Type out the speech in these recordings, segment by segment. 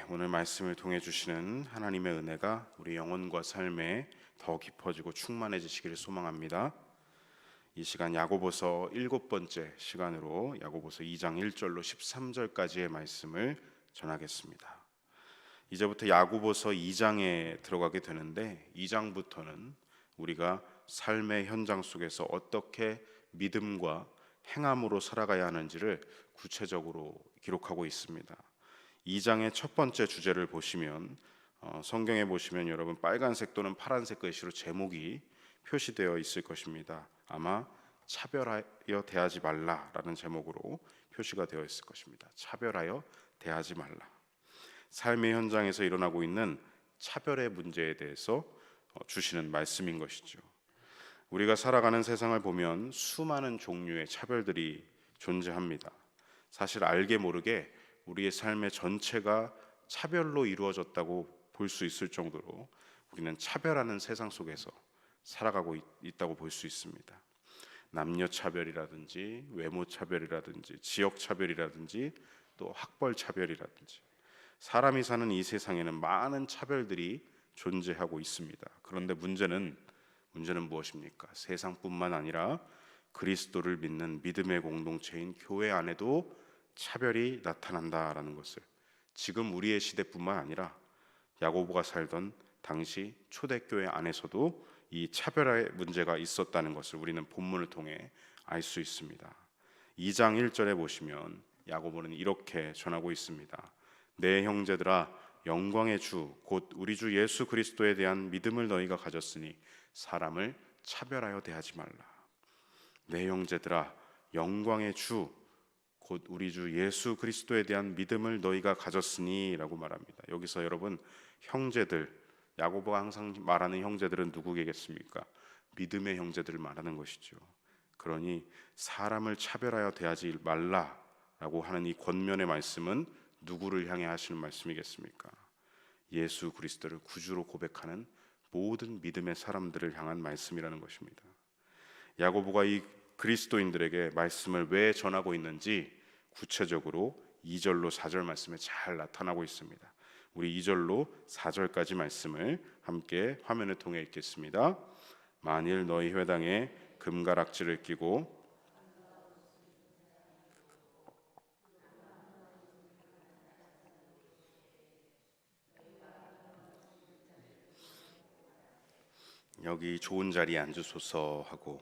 오늘 말씀을 통해 주시는 하나님의 은혜가 우리 영혼과 삶에 더 깊어지고 충만해지시기를 소망합니다. 이 시간 야고보서 7번째 시간으로 야고보서 2장 1절로 13절까지의 말씀을 전하겠습니다. 이제부터 야고보서 2장에 들어가게 되는데 2장부터는 우리가 삶의 현장 속에서 어떻게 믿음과 행함으로 살아가야 하는지를 구체적으로 기록하고 있습니다. 2장의 첫 번째 주제를 보시면 성경에 보시면 여러분 빨간색 또는 파란색 글씨로 제목이 표시되어 있을 것입니다. 아마 차별하여 대하지 말라라는 제목으로 표시가 되어 있을 것입니다. 차별하여 대하지 말라. 삶의 현장에서 일어나고 있는 차별의 문제에 대해서 주시는 말씀인 것이죠. 우리가 살아가는 세상을 보면 수많은 종류의 차별들이 존재합니다. 사실 알게 모르게 우리의 삶의 전체가 차별로 이루어졌다고 볼 수 있을 정도로 우리는 차별하는 세상 속에서 살아가고 있다고 볼 수 있습니다. 남녀 차별이라든지 외모 차별이라든지 지역 차별이라든지 또 학벌 차별이라든지 사람이 사는 이 세상에는 많은 차별들이 존재하고 있습니다. 그런데 문제는 무엇입니까? 세상뿐만 아니라 그리스도를 믿는 믿음의 공동체인 교회 안에도 차별이 나타난다라는 것을 지금 우리의 시대뿐만 아니라 야고보가 살던 당시 초대교회 안에서도 이 차별의 문제가 있었다는 것을 우리는 본문을 통해 알 수 있습니다. 2장 1절에 보시면 야고보는 이렇게 전하고 있습니다. 내 형제들아 영광의 주 곧 우리 주 예수 그리스도에 대한 믿음을 너희가 가졌으니 사람을 차별하여 대하지 말라. 내 형제들아 영광의 주 곧 우리 주 예수 그리스도에 대한 믿음을 너희가 가졌으니 라고 말합니다. 여기서 여러분 형제들, 야고보가 항상 말하는 형제들은 누구겠습니까? 믿음의 형제들을 말하는 것이죠. 그러니 사람을 차별하여 대하지 말라라고 하는 이 권면의 말씀은 누구를 향해 하시는 말씀이겠습니까? 예수 그리스도를 구주로 고백하는 모든 믿음의 사람들을 향한 말씀이라는 것입니다. 야고보가 이 그리스도인들에게 말씀을 왜 전하고 있는지 구체적으로 2절로 4절 말씀에 잘 나타나고 있습니다. 우리 2절로 4절까지 말씀을 함께 화면을 통해 읽겠습니다. 만일 너희 회당에 금가락지를 끼고 여기 좋은 자리에 앉으소서 하고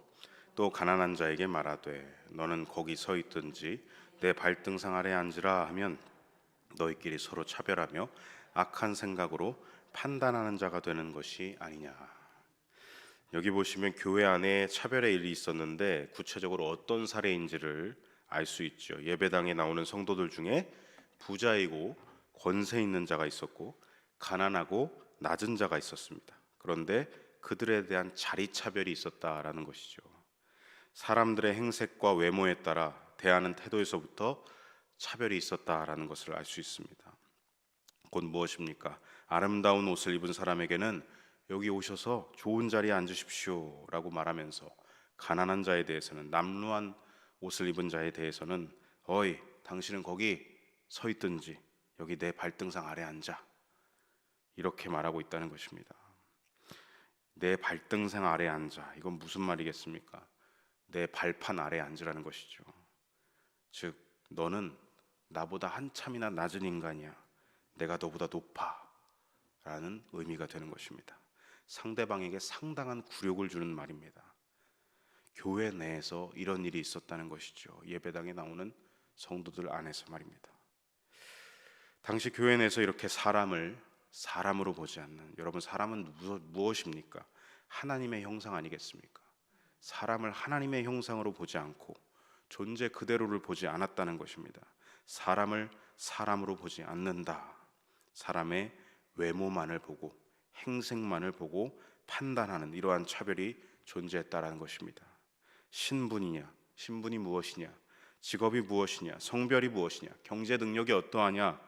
또 가난한 자에게 말하되 너는 거기 서 있든지 내 발등상 아래 앉으라 하면 너희끼리 서로 차별하며 악한 생각으로 판단하는 자가 되는 것이 아니냐. 여기 보시면 교회 안에 차별의 일이 있었는데 구체적으로 어떤 사례인지를 알 수 있죠. 예배당에 나오는 성도들 중에 부자이고 권세 있는 자가 있었고 가난하고 낮은 자가 있었습니다. 그런데 그들에 대한 자리 차별이 있었다라는 것이죠. 사람들의 행색과 외모에 따라 대하는 태도에서부터 차별이 있었다라는 것을 알 수 있습니다. 곧 무엇입니까? 아름다운 옷을 입은 사람에게는 여기 오셔서 좋은 자리에 앉으십시오 라고 말하면서 가난한 자에 대해서는 남루한 옷을 입은 자에 대해서는 어이 당신은 거기 서 있든지 여기 내 발등상 아래 앉아 이렇게 말하고 있다는 것입니다. 내 발등상 아래 앉아 이건 무슨 말이겠습니까? 내 발판 아래 앉으라는 것이죠. 즉 너는 나보다 한참이나 낮은 인간이야. 내가 너보다 높아 라는 의미가 되는 것입니다. 상대방에게 상당한 굴욕을 주는 말입니다. 교회 내에서 이런 일이 있었다는 것이죠. 예배당에 나오는 성도들 안에서 말입니다. 당시 교회 내에서 이렇게 사람을 사람으로 보지 않는, 여러분 사람은 무엇입니까? 하나님의 형상 아니겠습니까? 사람을 하나님의 형상으로 보지 않고 존재 그대로를 보지 않았다는 것입니다. 사람을 사람으로 보지 않는다. 사람의 외모만을 보고 행색만을 보고 판단하는 이러한 차별이 존재했다라는 것입니다. 신분이냐, 신분이 무엇이냐, 직업이 무엇이냐, 성별이 무엇이냐, 경제 능력이 어떠하냐,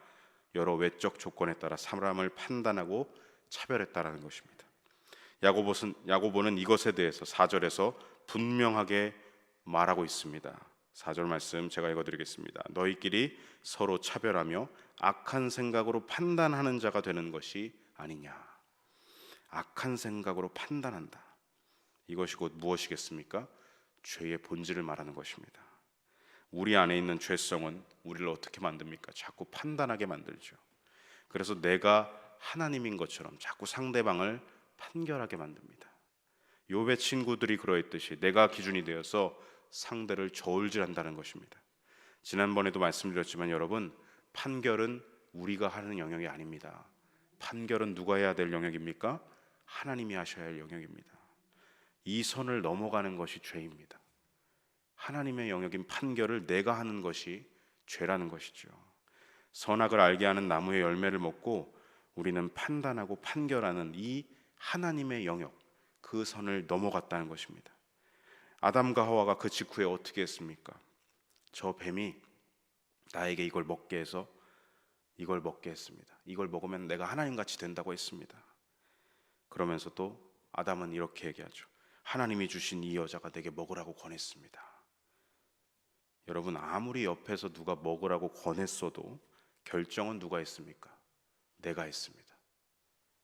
여러 외적 조건에 따라 사람을 판단하고 차별했다라는 것입니다. 야고보는 이것에 대해서 4절에서 분명하게 말하고 있습니다. 4절 말씀 제가 읽어드리겠습니다. 너희끼리 서로 차별하며 악한 생각으로 판단하는 자가 되는 것이 아니냐. 악한 생각으로 판단한다. 이것이 곧 무엇이겠습니까? 죄의 본질을 말하는 것입니다. 우리 안에 있는 죄성은 우리를 어떻게 만듭니까? 자꾸 판단하게 만들죠. 그래서 내가 하나님인 것처럼 자꾸 상대방을 판결하게 만듭니다. 욥의 친구들이 그러했듯이 내가 기준이 되어서 상대를 저울질한다는 것입니다. 지난번에도 말씀드렸지만 여러분, 판결은 우리가 하는 영역이 아닙니다. 판결은 누가 해야 될 영역입니까? 하나님이 하셔야 할 영역입니다. 이 선을 넘어가는 것이 죄입니다. 하나님의 영역인 판결을 내가 하는 것이 죄라는 것이죠. 선악을 알게 하는 나무의 열매를 먹고 우리는 판단하고 판결하는 이 하나님의 영역, 그 선을 넘어갔다는 것입니다. 아담과 하와가 그 직후에 어떻게 했습니까? 저 뱀이 나에게 이걸 먹게 해서 이걸 먹게 했습니다. 이걸 먹으면 내가 하나님같이 된다고 했습니다. 그러면서도 아담은 이렇게 얘기하죠. 하나님이 주신 이 여자가 내게 먹으라고 권했습니다. 여러분, 아무리 옆에서 누가 먹으라고 권했어도 결정은 누가 했습니까? 내가 했습니다.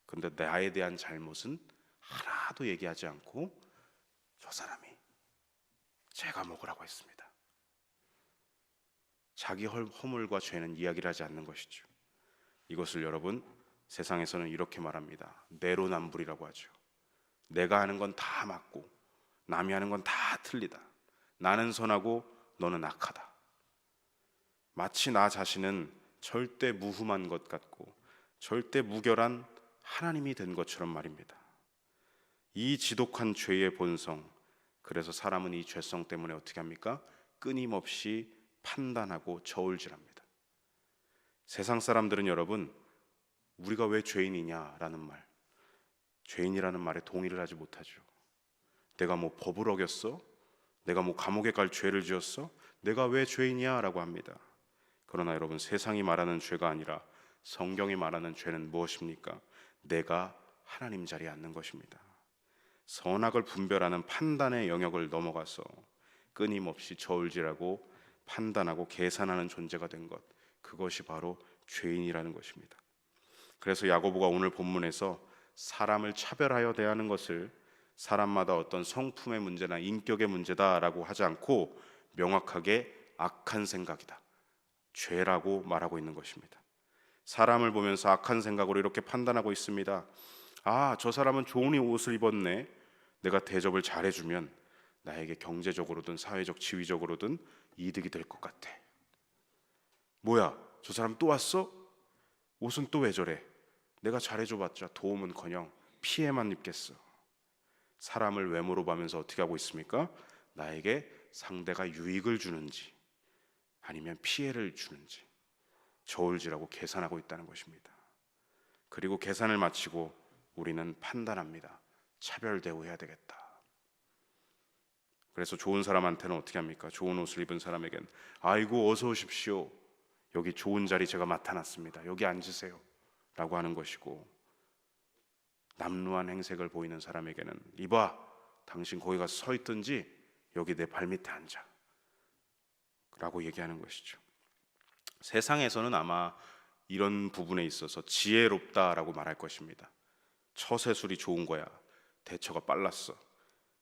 근데 나에 대한 잘못은 하나도 얘기하지 않고 저 사람이 제가 먹으라고 했습니다. 자기 허물과 죄는 이야기를 하지 않는 것이죠. 이것을 여러분, 세상에서는 이렇게 말합니다. 내로남불이라고 하죠. 내가 하는 건 다 맞고 남이 하는 건 다 틀리다. 나는 선하고 너는 악하다. 마치 나 자신은 절대 무흠한 것 같고 절대 무결한 하나님이 된 것처럼 말입니다. 이 지독한 죄의 본성, 그래서 사람은 이 죄성 때문에 어떻게 합니까? 끊임없이 판단하고 저울질합니다. 세상 사람들은 여러분, 우리가 왜 죄인이냐라는 말, 죄인이라는 말에 동의를 하지 못하죠. 내가 뭐 법을 어겼어? 내가 뭐 감옥에 갈 죄를 지었어? 내가 왜 죄인이야? 라고 합니다. 그러나 여러분, 세상이 말하는 죄가 아니라 성경이 말하는 죄는 무엇입니까? 내가 하나님 자리에 앉는 것입니다. 선악을 분별하는 판단의 영역을 넘어가서 끊임없이 저울질하고 판단하고 계산하는 존재가 된 것, 그것이 바로 죄인이라는 것입니다. 그래서 야고보가 오늘 본문에서 사람을 차별하여 대하는 것을 사람마다 어떤 성품의 문제나 인격의 문제다라고 하지 않고 명확하게 악한 생각이다, 죄라고 말하고 있는 것입니다. 사람을 보면서 악한 생각으로 이렇게 판단하고 있습니다. 아, 저 사람은 좋은 옷을 입었네. 내가 대접을 잘해주면 나에게 경제적으로든 사회적 지위적으로든 이득이 될 것 같아. 뭐야, 저 사람 또 왔어? 옷은 또 왜 저래? 내가 잘해줘봤자 도움은커녕 피해만 입겠어. 사람을 외모로 보면서 어떻게 하고 있습니까? 나에게 상대가 유익을 주는지 아니면 피해를 주는지 저울질하고 계산하고 있다는 것입니다. 그리고 계산을 마치고 우리는 판단합니다. 차별 대우해야 되겠다. 그래서 좋은 사람한테는 어떻게 합니까? 좋은 옷을 입은 사람에겐 아이고 어서 오십시오. 여기 좋은 자리 제가 맡아놨습니다. 여기 앉으세요. 라고 하는 것이고, 남루한 행색을 보이는 사람에게는 이봐, 당신 거기 가서 서 있든지 여기 내 발밑에 앉아. 라고 얘기하는 것이죠. 세상에서는 아마 이런 부분에 있어서 지혜롭다라고 말할 것입니다. 처세술이 좋은 거야. 대처가 빨랐어.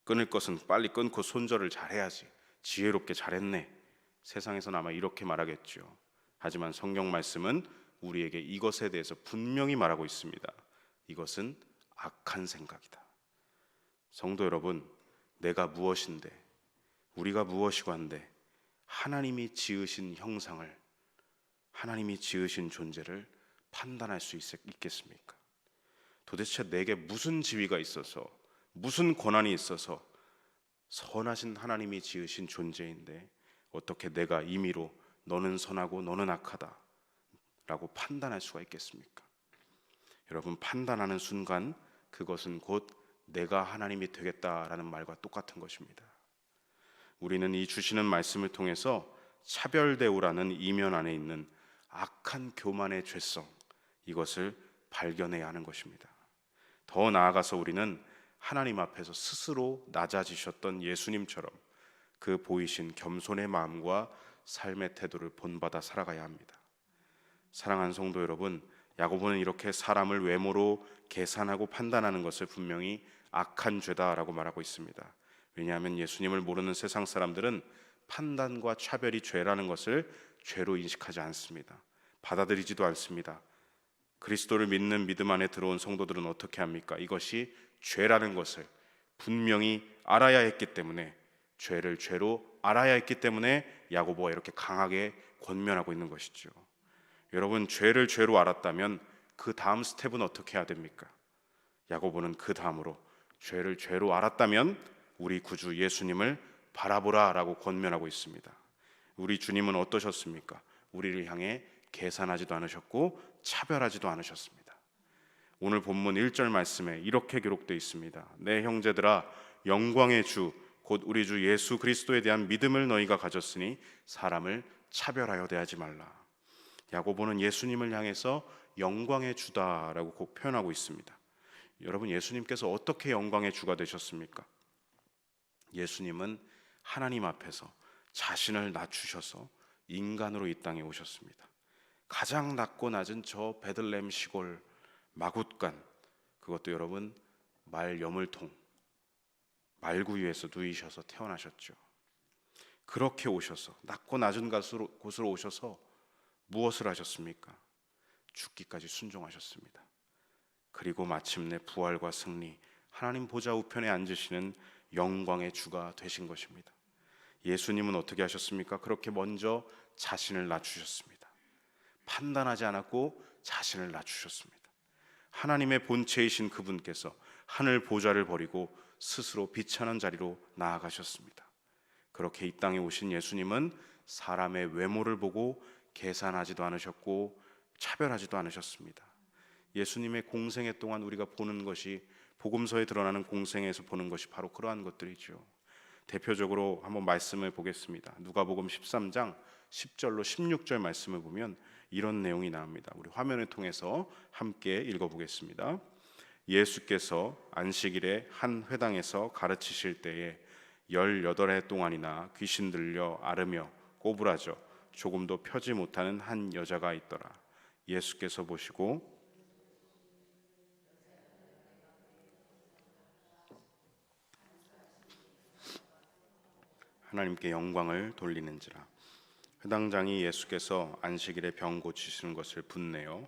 끊을 것은 빨리 끊고 손절을 잘해야지. 지혜롭게 잘했네. 세상에서는 아마 이렇게 말하겠죠. 하지만 성경 말씀은 우리에게 이것에 대해서 분명히 말하고 있습니다. 이것은 악한 생각이다. 성도 여러분, 내가 무엇인데, 우리가 무엇이고 한데 하나님이 지으신 형상을, 하나님이 지으신 존재를 판단할 수 있겠습니까? 도대체 내게 무슨 지위가 있어서, 무슨 권한이 있어서 선하신 하나님이 지으신 존재인데 어떻게 내가 임의로 너는 선하고 너는 악하다 라고 판단할 수가 있겠습니까? 여러분, 판단하는 순간 그것은 곧 내가 하나님이 되겠다라는 말과 똑같은 것입니다. 우리는 이 주시는 말씀을 통해서 차별대우라는 이면 안에 있는 악한 교만의 죄성, 이것을 발견해야 하는 것입니다. 더 나아가서 우리는 하나님 앞에서 스스로 낮아지셨던 예수님처럼 그 보이신 겸손의 마음과 삶의 태도를 본받아 살아가야 합니다. 사랑하는 성도 여러분, 야고보는 이렇게 사람을 외모로 계산하고 판단하는 것을 분명히 악한 죄다라고 말하고 있습니다. 왜냐하면 예수님을 모르는 세상 사람들은 판단과 차별이 죄라는 것을 죄로 인식하지 않습니다. 받아들이지도 않습니다. 그리스도를 믿는 믿음 안에 들어온 성도들은 어떻게 합니까? 이것이 죄라는 것을 분명히 알아야 했기 때문에, 죄를 죄로 알아야 했기 때문에 야고보가 이렇게 강하게 권면하고 있는 것이죠. 여러분, 죄를 죄로 알았다면 그 다음 스텝은 어떻게 해야 됩니까? 야고보는 그 다음으로 죄를 죄로 알았다면 우리 구주 예수님을 바라보라 라고 권면하고 있습니다. 우리 주님은 어떠셨습니까? 우리를 향해 계산하지도 않으셨고 차별하지도 않으셨습니다. 오늘 본문 1절 말씀에 이렇게 기록되어 있습니다. 내 형제들아, 영광의 주 곧 우리 주 예수 그리스도에 대한 믿음을 너희가 가졌으니 사람을 차별하여 대하지 말라. 야고보는 예수님을 향해서 영광의 주다라고 꼭 표현하고 있습니다. 여러분, 예수님께서 어떻게 영광의 주가 되셨습니까? 예수님은 하나님 앞에서 자신을 낮추셔서 인간으로 이 땅에 오셨습니다. 가장 낮고 낮은 저 베들레헴 시골 마굿간, 그것도 여러분 말 여물통, 말구유에서 누이셔서 태어나셨죠. 그렇게 오셔서 낮고 낮은 곳으로 오셔서 무엇을 하셨습니까? 죽기까지 순종하셨습니다. 그리고 마침내 부활과 승리, 하나님 보좌 우편에 앉으시는 영광의 주가 되신 것입니다. 예수님은 어떻게 하셨습니까? 그렇게 먼저 자신을 낮추셨습니다. 판단하지 않았고 자신을 낮추셨습니다. 하나님의 본체이신 그분께서 하늘 보좌를 버리고 스스로 비천한 자리로 나아가셨습니다. 그렇게 이 땅에 오신 예수님은 사람의 외모를 보고 계산하지도 않으셨고 차별하지도 않으셨습니다. 예수님의 공생애 동안 우리가 보는 것이, 복음서에 드러나는 공생애에서 보는 것이 바로 그러한 것들이죠. 대표적으로 한번 말씀을 보겠습니다. 누가복음 13장 10절로 16절 말씀을 보면 이런 내용이 나옵니다. 우리 화면을 통해서 함께 읽어보겠습니다. 예수께서 안식일에 한 회당에서 가르치실 때에 18해 동안이나 귀신 들려 앓으며 꼬부라져 조금도 펴지 못하는 한 여자가 있더라. 예수께서 보시고 하나님께 영광을 돌리는지라. 회당장이 예수께서 안식일에 병 고치시는 것을 분내어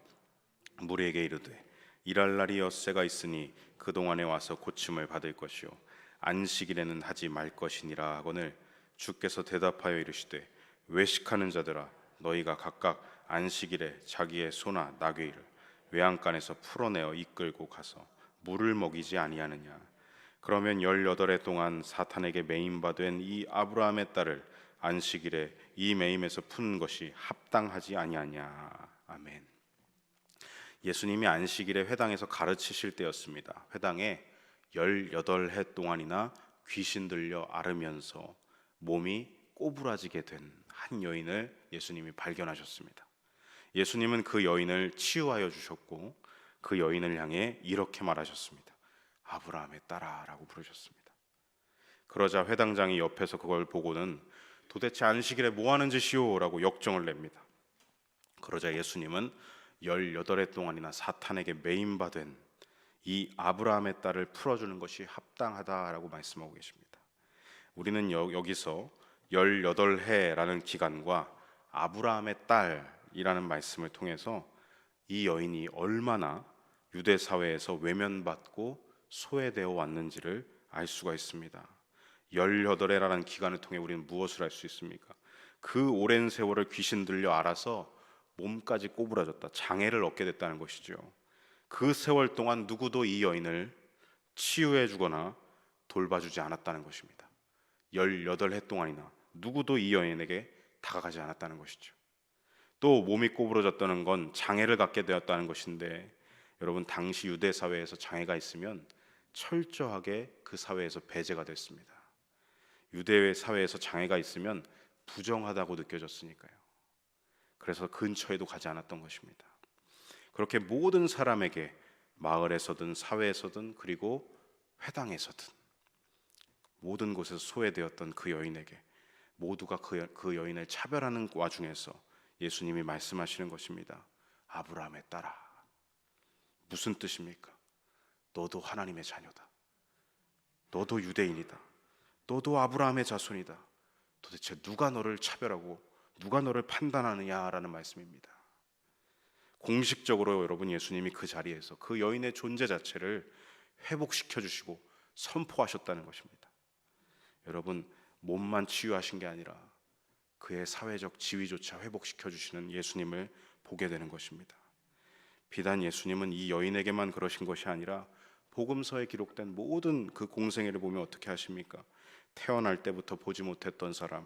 무리에게 이르되, 일할 날이 엿새가 있으니 그동안에 와서 고침을 받을 것이요 안식일에는 하지 말 것이니라 하거늘, 주께서 대답하여 이르시되, 외식하는 자들아, 너희가 각각 안식일에 자기의 소나 나귀를 외양간에서 풀어내어 이끌고 가서 물을 먹이지 아니하느냐. 그러면 18해 동안 사탄에게 매임받은 이 아브라함의 딸을 안식일에 이 매임에서 푸는 것이 합당하지 아니하냐. 아멘. 예수님이 안식일에 회당에서 가르치실 때였습니다. 회당에 18해 동안이나 귀신 들려 앓으면서 몸이 꼬부라지게 된 한 여인을 예수님이 발견하셨습니다. 예수님은 그 여인을 치유하여 주셨고 그 여인을 향해 이렇게 말하셨습니다. 아브라함의 딸아 라고 부르셨습니다. 그러자 회당장이 옆에서 그걸 보고는 도대체 안식일에 뭐 하는 짓이오 라고 역정을 냅니다. 그러자 예수님은 18해 동안이나 사탄에게 매임받은 이 아브라함의 딸을 풀어주는 것이 합당하다라고 말씀하고 계십니다. 우리는 여기서 18해라는 기간과 아브라함의 딸이라는 말씀을 통해서 이 여인이 얼마나 유대 사회에서 외면받고 소외되어 왔는지를 알 수가 있습니다. 18해라는 기간을 통해 우리는 무엇을 알 수 있습니까? 그 오랜 세월을 귀신 들려 앓아서 몸까지 꼬부라졌다, 장애를 얻게 됐다는 것이죠. 그 세월 동안 누구도 이 여인을 치유해 주거나 돌봐주지 않았다는 것입니다. 18해 동안이나 누구도 이 여인에게 다가가지 않았다는 것이죠. 또 몸이 꼬부러졌다는 건 장애를 갖게 되었다는 것인데, 여러분, 당시 유대 사회에서 장애가 있으면 철저하게 그 사회에서 배제가 됐습니다. 유대 사회에서 장애가 있으면 부정하다고 느껴졌으니까요. 그래서 근처에도 가지 않았던 것입니다. 그렇게 모든 사람에게 마을에서든 사회에서든 그리고 회당에서든 모든 곳에서 소외되었던 그 여인에게 모두가 그 여인을 차별하는 와중에서 예수님이 말씀하시는 것입니다. 아브라함의 딸아. 무슨 뜻입니까? 너도 하나님의 자녀다. 너도 유대인이다. 너도 아브라함의 자손이다. 도대체 누가 너를 차별하고 누가 너를 판단하느냐라는 말씀입니다. 공식적으로 여러분 예수님이 그 자리에서 그 여인의 존재 자체를 회복시켜 주시고 선포하셨다는 것입니다. 여러분, 몸만 치유하신 게 아니라 그의 사회적 지위조차 회복시켜 주시는 예수님을 보게 되는 것입니다. 비단 예수님은 이 여인에게만 그러신 것이 아니라 복음서에 기록된 모든 그 공생애를 보면 어떻게 하십니까? 태어날 때부터 보지 못했던 사람,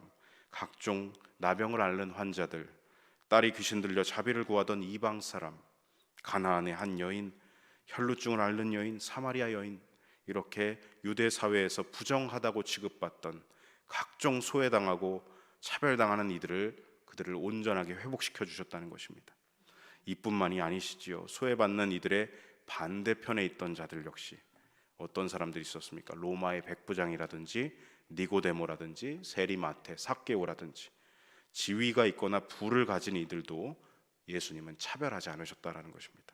각종 나병을 앓는 환자들, 딸이 귀신 들려 자비를 구하던 이방 사람, 가나안의 한 여인, 혈루증을 앓는 여인, 사마리아 여인, 이렇게 유대 사회에서 부정하다고 취급받던 각종 소외당하고 차별당하는 그들을 온전하게 회복시켜 주셨다는 것입니다. 이뿐만이 아니시지요. 소외받는 이들의 반대편에 있던 자들 역시 어떤 사람들이 있었습니까? 로마의 백부장이라든지 니고데모라든지 세리마테, 삭개오라든지 지위가 있거나 부를 가진 이들도 예수님은 차별하지 않으셨다라는 것입니다.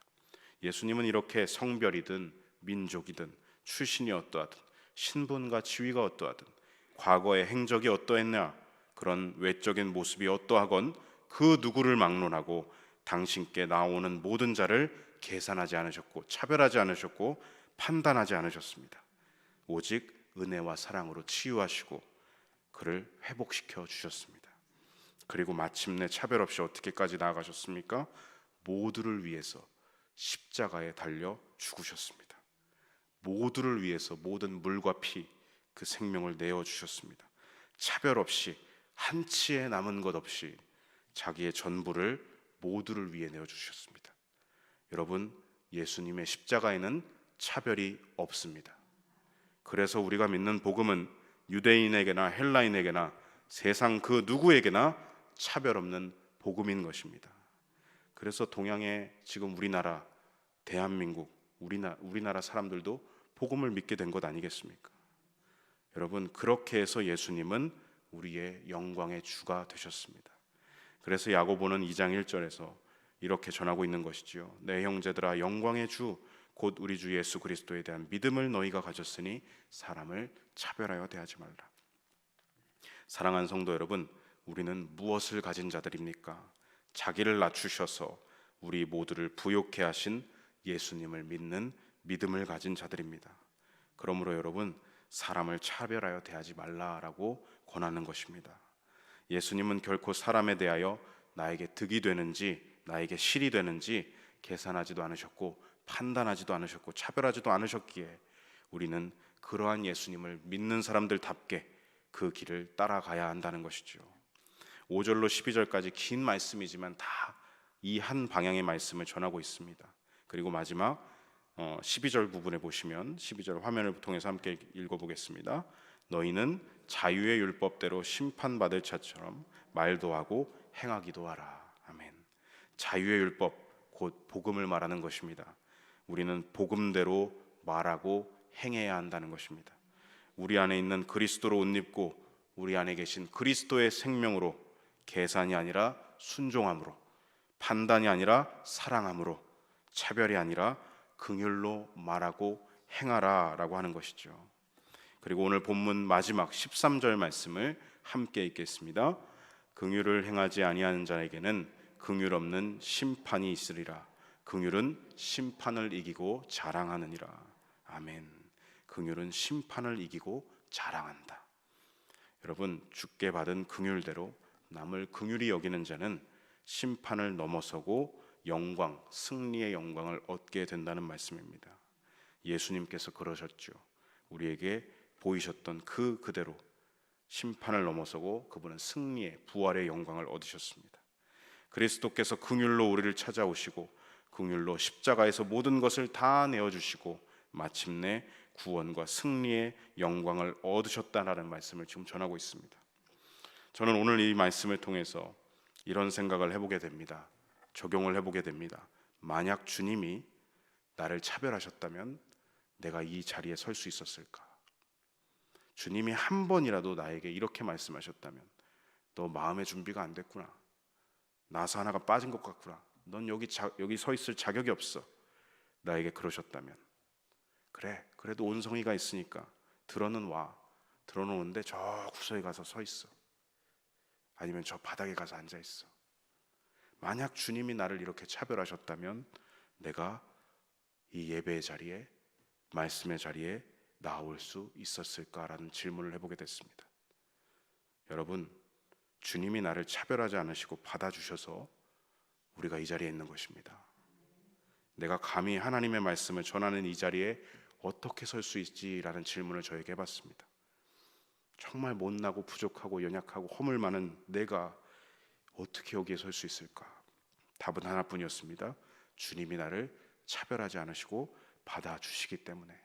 예수님은 이렇게 성별이든 민족이든 출신이 어떠하든 신분과 지위가 어떠하든 과거의 행적이 어떠했냐, 그런 외적인 모습이 어떠하건 그 누구를 막론하고 당신께 나오는 모든 자를 계산하지 않으셨고 차별하지 않으셨고 판단하지 않으셨습니다. 오직 은혜와 사랑으로 치유하시고 그를 회복시켜 주셨습니다. 그리고 마침내 차별 없이 어떻게까지 나아가셨습니까? 모두를 위해서 십자가에 달려 죽으셨습니다. 모두를 위해서 모든 물과 피, 그 생명을 내어 주셨습니다. 차별 없이 한치의 남은 것 없이 자기의 전부를 모두를 위해 내어 주셨습니다. 여러분, 예수님의 십자가에는 차별이 없습니다. 그래서 우리가 믿는 복음은 유대인에게나 헬라인에게나 세상 그 누구에게나 차별 없는 복음인 것입니다. 그래서 동양의 지금 우리나라, 대한민국, 우리나라 사람들도 복음을 믿게 된 것 아니겠습니까? 여러분, 그렇게 해서 예수님은 우리의 영광의 주가 되셨습니다. 그래서 야고보는 2장 1절에서 이렇게 전하고 있는 것이지요. 내 형제들아, 영광의 주 곧 우리 주 예수 그리스도에 대한 믿음을 너희가 가졌으니 사람을 차별하여 대하지 말라. 사랑하는 성도 여러분, 우리는 무엇을 가진 자들입니까? 자기를 낮추셔서 우리 모두를 부욕해 하신 예수님을 믿는 믿음을 가진 자들입니다. 그러므로 여러분, 사람을 차별하여 대하지 말라라고 권하는 것입니다. 예수님은 결코 사람에 대하여 나에게 득이 되는지 나에게 실이 되는지 계산하지도 않으셨고 판단하지도 않으셨고 차별하지도 않으셨기에 우리는 그러한 예수님을 믿는 사람들답게 그 길을 따라가야 한다는 것이죠. 5절로 12절까지 긴 말씀이지만 다 이 한 방향의 말씀을 전하고 있습니다. 그리고 마지막 12절 부분에 보시면 12절 화면을 통해서 함께 읽어보겠습니다. 너희는 자유의 율법대로 심판받을 자처럼 말도 하고 행하기도 하라. 아멘. 자유의 율법, 곧 복음을 말하는 것입니다. 우리는 복음대로 말하고 행해야 한다는 것입니다. 우리 안에 있는 그리스도로 옷 입고 우리 안에 계신 그리스도의 생명으로 계산이 아니라 순종함으로, 판단이 아니라 사랑함으로, 차별이 아니라 긍휼로 말하고 행하라라고 하는 것이죠. 그리고 오늘 본문 마지막 13절 말씀을 함께 읽겠습니다. 긍휼을 행하지 아니하는 자에게는 긍휼 없는 심판이 있으리라. 긍휼은 심판을 이기고 자랑하느니라. 아멘. 긍휼은 심판을 이기고 자랑한다. 여러분, 주께 받은 긍휼대로 남을 긍휼히 여기는 자는 심판을 넘어서고 영광, 승리의 영광을 얻게 된다는 말씀입니다. 예수님께서 그러셨죠. 우리에게 보이셨던 그대로 심판을 넘어서고 그분은 승리의 부활의 영광을 얻으셨습니다. 그리스도께서 긍휼로 우리를 찾아오시고 긍휼로 십자가에서 모든 것을 다 내어주시고 마침내 구원과 승리의 영광을 얻으셨다라는 말씀을 지금 전하고 있습니다. 저는 오늘 이 말씀을 통해서 이런 생각을 해보게 됩니다. 적용을 해보게 됩니다. 만약 주님이 나를 차별하셨다면 내가 이 자리에 설 수 있었을까? 주님이 한 번이라도 나에게 이렇게 말씀하셨다면, 너 마음의 준비가 안 됐구나, 나사 하나가 빠진 것 같구나, 넌 여기 서 있을 자격이 없어, 나에게 그러셨다면, 그래, 그래도 온성이가 있으니까 들어는 와. 들어놓는데 저 구석에 가서 서 있어. 아니면 저 바닥에 가서 앉아 있어. 만약 주님이 나를 이렇게 차별하셨다면 내가 이 예배의 자리에, 말씀의 자리에 나올 수 있었을까라는 질문을 해보게 됐습니다. 여러분, 주님이 나를 차별하지 않으시고 받아주셔서 우리가 이 자리에 있는 것입니다. 내가 감히 하나님의 말씀을 전하는 이 자리에 어떻게 설 수 있지라는 질문을 저에게 해봤습니다. 정말 못나고 부족하고 연약하고 허물 많은 내가 어떻게 여기에 설 수 있을까? 답은 하나뿐이었습니다. 주님이 나를 차별하지 않으시고 받아주시기 때문에.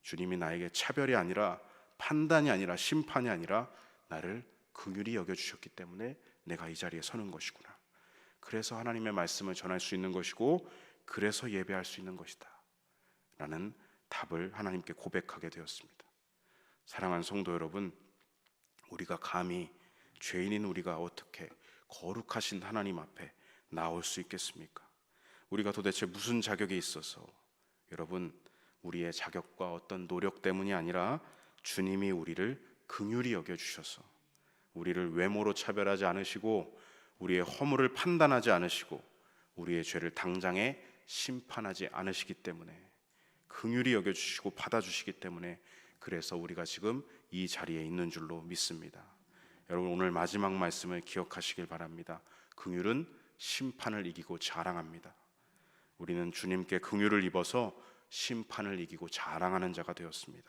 주님이 나에게 차별이 아니라, 판단이 아니라, 심판이 아니라 나를 긍휼히 여겨주셨기 때문에 내가 이 자리에 서는 것이구나. 그래서 하나님의 말씀을 전할 수 있는 것이고, 그래서 예배할 수 있는 것이다 라는 답을 하나님께 고백하게 되었습니다. 사랑하는 성도 여러분, 우리가 감히, 죄인인 우리가 어떻게 거룩하신 하나님 앞에 나올 수 있겠습니까? 우리가 도대체 무슨 자격이 있어서? 여러분, 우리의 자격과 어떤 노력 때문이 아니라 주님이 우리를 긍휼히 여겨주셔서 우리를 외모로 차별하지 않으시고, 우리의 허물을 판단하지 않으시고, 우리의 죄를 당장에 심판하지 않으시기 때문에, 긍휼히 여겨주시고 받아주시기 때문에, 그래서 우리가 지금 이 자리에 있는 줄로 믿습니다. 여러분, 오늘 마지막 말씀을 기억하시길 바랍니다. 긍휼은 심판을 이기고 자랑합니다. 우리는 주님께 긍휼을 입어서 심판을 이기고 자랑하는 자가 되었습니다.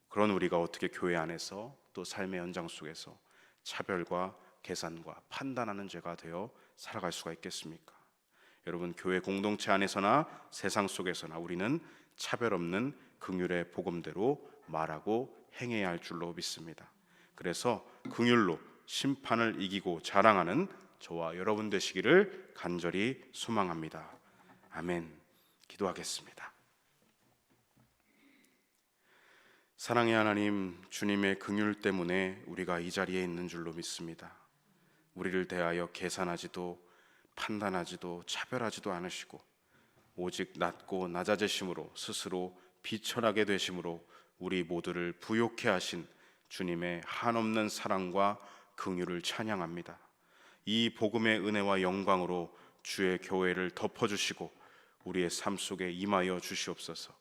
그런 우리가 어떻게 교회 안에서 또 삶의 현장 속에서 차별과 계산과 판단하는 죄가 되어 살아갈 수가 있겠습니까? 여러분, 교회 공동체 안에서나 세상 속에서나 우리는 차별 없는 긍휼의 복음대로 말하고 행해야 할 줄로 믿습니다. 그래서 긍휼로 심판을 이기고 자랑하는 저와 여러분 되시기를 간절히 소망합니다. 아멘. 기도하겠습니다. 사랑의 하나님, 주님의 긍휼 때문에 우리가 이 자리에 있는 줄로 믿습니다. 우리를 대하여 계산하지도 판단하지도 차별하지도 않으시고, 오직 낮고 낮아지심으로 스스로 비천하게 되심으로 우리 모두를 부욕해 하신 주님의 한없는 사랑과 긍휼을 찬양합니다. 이 복음의 은혜와 영광으로 주의 교회를 덮어주시고 우리의 삶 속에 임하여 주시옵소서.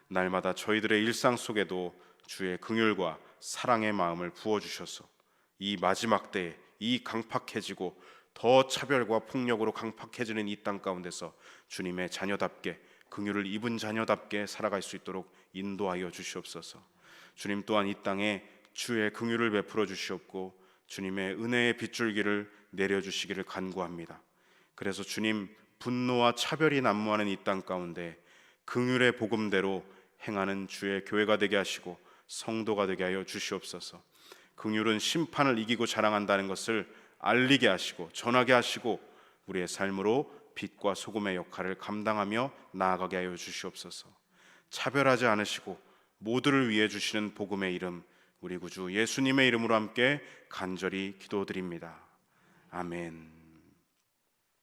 날마다 저희들의 일상 속에도 주의 긍휼과 사랑의 마음을 부어주셔서 이 마지막 때에, 이 강팍해지고 더 차별과 폭력으로 강팍해지는 이 땅 가운데서 주님의 자녀답게, 긍휼을 입은 자녀답게 살아갈 수 있도록 인도하여 주시옵소서. 주님 또한 이 땅에 주의 긍휼을 베풀어 주시옵고 주님의 은혜의 빗줄기를 내려주시기를 간구합니다. 그래서 주님, 분노와 차별이 난무하는 이 땅 가운데 긍휼의 복음대로 행하는 주의 교회가 되게 하시고 성도가 되게 하여 주시옵소서. 긍휼은 심판을 이기고 자랑한다는 것을 알리게 하시고 전하게 하시고 우리의 삶으로 빛과 소금의 역할을 감당하며 나아가게 하여 주시옵소서. 차별하지 않으시고 모두를 위해 주시는 복음의 이름, 우리 구주 예수님의 이름으로 함께 간절히 기도드립니다. 아멘.